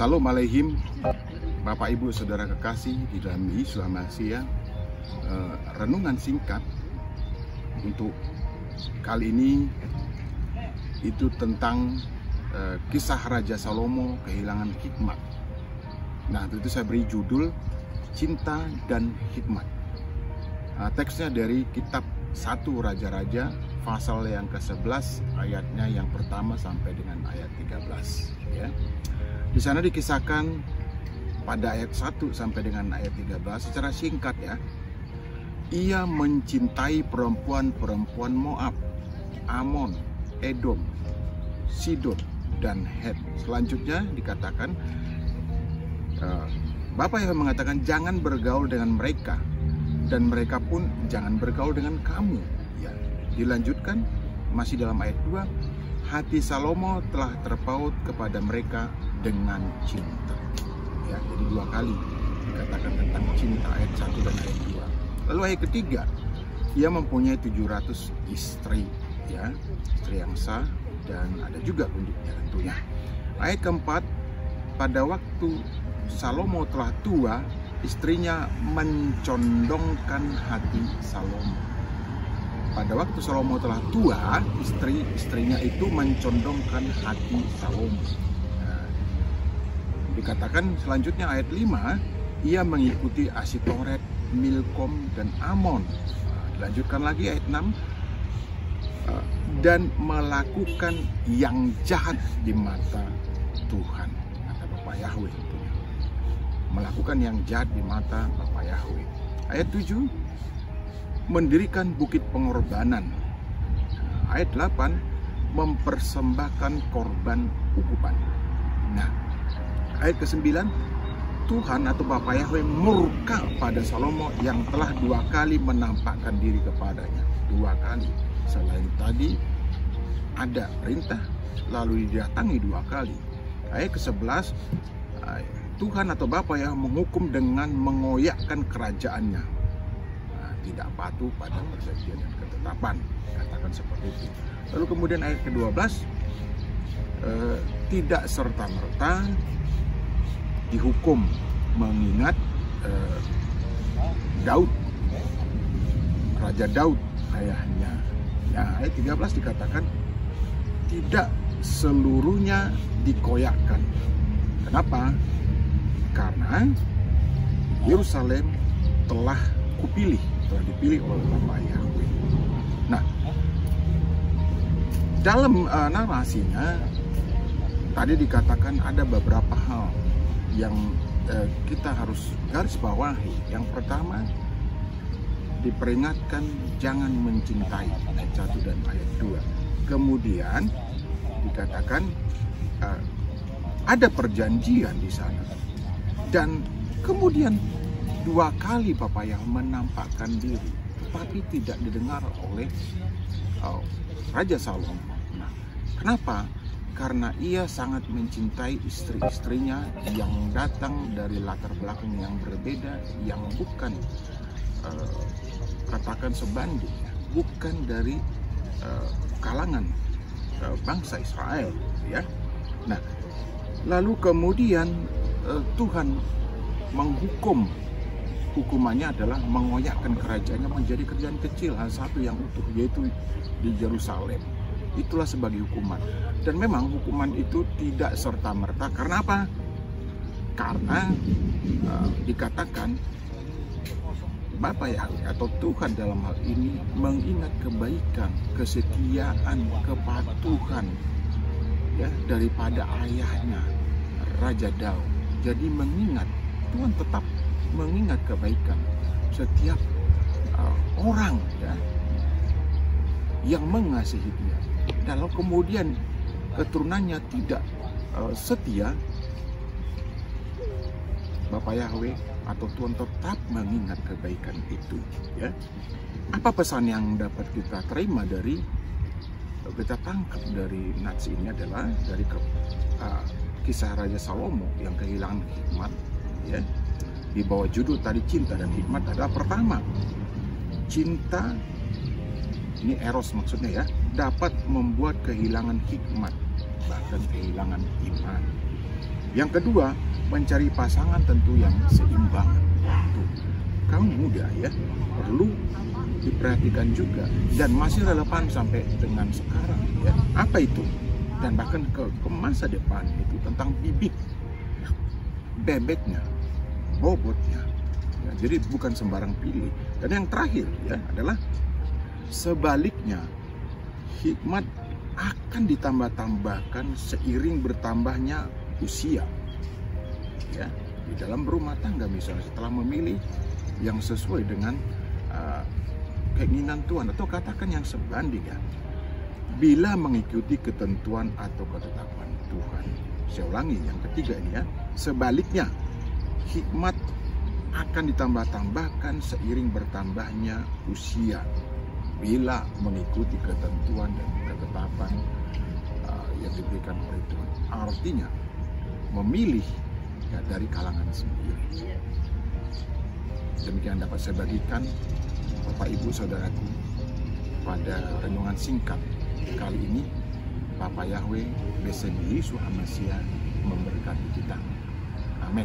Salam alaihim, Bapak Ibu Saudara kekasih di dalam Yesus Masiah. Renungan singkat untuk kali ini itu tentang kisah Raja Salomo kehilangan hikmat. Nah, itu saya beri judul Cinta dan Hikmat. Teksnya dari kitab 1 Raja-Raja pasal yang ke-11 ayatnya yang pertama sampai dengan ayat 13 ya. Di sana dikisahkan pada ayat 1 sampai dengan ayat 13 secara singkat ya. Ia mencintai perempuan-perempuan Moab, Amon, Edom, Sidon, dan Het. Selanjutnya dikatakan Bapak yang mengatakan jangan bergaul dengan mereka, dan mereka pun jangan bergaul dengan kamu. Ya, dilanjutkan masih dalam ayat 2, hati Salomo telah terpaut kepada mereka dengan cinta. Ya, jadi dua kali dikatakan tentang cinta, ayat 1 dan ayat 2. Lalu ayat ketiga, ia mempunyai 700 istri, ya, istri yang sah, dan ada juga undiknya tentunya. Ayat keempat, pada waktu Salomo telah tua, istrinya mencondongkan hati Salomo. Pada waktu Salomo telah tua, istrinya itu mencondongkan hati Salomo. Nah, dikatakan selanjutnya ayat 5, ia mengikuti Asitoret, Milkom, dan Amon. Dilanjutkan lagi ayat 6, dan melakukan yang jahat di mata Tuhan, kata Bapak Yahweh tentunya. Melakukan yang jahat di mata Bapak Yahweh. Ayat 7, mendirikan bukit pengorbanan. Ayat 8, mempersembahkan korban ukupan. Nah, ayat ke-9, Tuhan atau Bapak Yahweh murka pada Salomo yang telah 2 kali menampakkan diri kepadanya. 2 kali. Selain tadi ada perintah, lalu didatangi 2 kali. Ayat ke-11, Tuhan atau Bapa yang menghukum dengan mengoyakkan kerajaannya. Nah, tidak patuh pada perjanjian dan ketetapan, katakan seperti itu. Lalu kemudian ayat ke-12, tidak serta-merta dihukum, mengingat Daud, Raja Daud ayahnya. Nah, ayat 13 dikatakan tidak seluruhnya dikoyakkan. Kenapa? Karena Yerusalem telah dipilih oleh Bapak Yahweh. Nah, dalam narasinya tadi dikatakan ada beberapa hal yang kita harus garis bawahi. Yang pertama, diperingatkan jangan mencintai, ayat 1 dan ayat 2. Kemudian dikatakan ada perjanjian di sana. Dan kemudian 2 kali Bapak yang menampakkan diri, tetapi tidak didengar oleh Raja Salomo. Nah, kenapa? Karena ia sangat mencintai istri-istrinya yang datang dari latar belakang yang berbeda, yang bukan katakan sebanding, bukan dari kalangan bangsa Israel, ya. Nah, lalu kemudian Tuhan menghukum. Hukumannya adalah mengoyakkan kerajaannya menjadi kerajaan kecil, hal satu yang utuh, yaitu di Yerusalem. Itulah sebagai hukuman. Dan memang hukuman itu tidak serta-merta. Karena apa? Karena dikatakan Bapak Yahweh atau Tuhan dalam hal ini mengingat kebaikan, kesetiaan, kepatuhan, ya, daripada ayahnya Raja Daud. Jadi mengingat, Tuhan tetap mengingat kebaikan setiap orang, ya, yang mengasihi Dia. Kalau kemudian keturunannya tidak setia, Bapak Yahweh atau Tuhan tetap mengingat kebaikan itu, ya. Apa pesan yang dapat kita terima dari, kita tangkap dari nats ini adalah dari kisah Raja Salomo yang kehilangan hikmat, ya. Di bawah judul tadi cinta dan hikmat adalah pertama, cinta ini eros maksudnya, ya, dapat membuat kehilangan hikmat, bahkan kehilangan iman. Yang kedua, mencari pasangan tentu yang seimbang. Tuh, kamu muda ya, perlu diperhatikan juga dan masih relevan sampai dengan sekarang ya. Apa itu? Dan bahkan ke masa depan itu tentang bibit, bebeknya, bobotnya. Ya, jadi bukan sembarang pilih. Dan yang terakhir ya adalah sebaliknya, hikmat akan ditambah-tambahkan seiring bertambahnya usia. Ya, di dalam berumah tangga misalnya setelah memilih yang sesuai dengan keinginan Tuhan atau katakan yang sebanding ya. Bila mengikuti ketentuan atau ketetapan Tuhan. Saya ulangi yang ketiga ini ya. Sebaliknya, hikmat akan ditambah-tambahkan seiring bertambahnya usia. Bila mengikuti ketentuan dan ketetapan yang diberikan oleh Tuhan. Artinya, memilih ya, dari kalangan sendiri. Demikian dapat saya bagikan Bapak Ibu Saudaraku pada renungan singkat kali ini. Bapak Yahweh, Besen Yesus Amasia memberkati kita. Amin.